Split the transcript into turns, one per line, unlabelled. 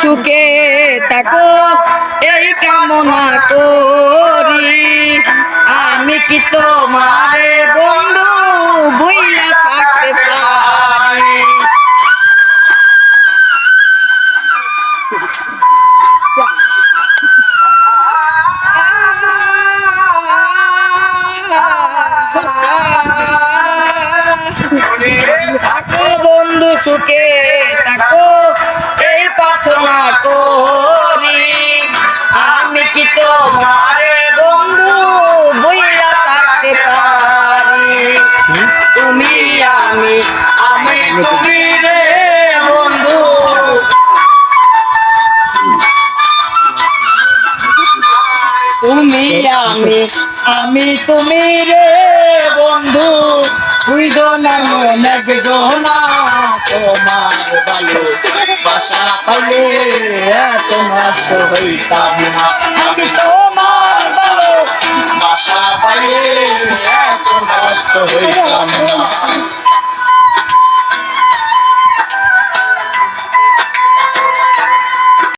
সুখে থাকো এই কামনা করি। আমি কি তোমারে বন্ধু ভুইলা থাকতে পারি? থাকো বন্ধু সুখে থাকো এই প্রার্থনা করি। আমি কি তোমারে বন্ধু ভুইলা থাকতে পারি? তুমি আমি আমি তুমি রে বন্ধু, তুমি আমি তুমি রে বন্ধু। দুইজনের মনে বেদনা, তোমার ভালো বাসা পাইলে এত নষ্ট হইতাম না। আমি তোমার ভালো বাসা পাইলে এত নষ্ট হইতাম না।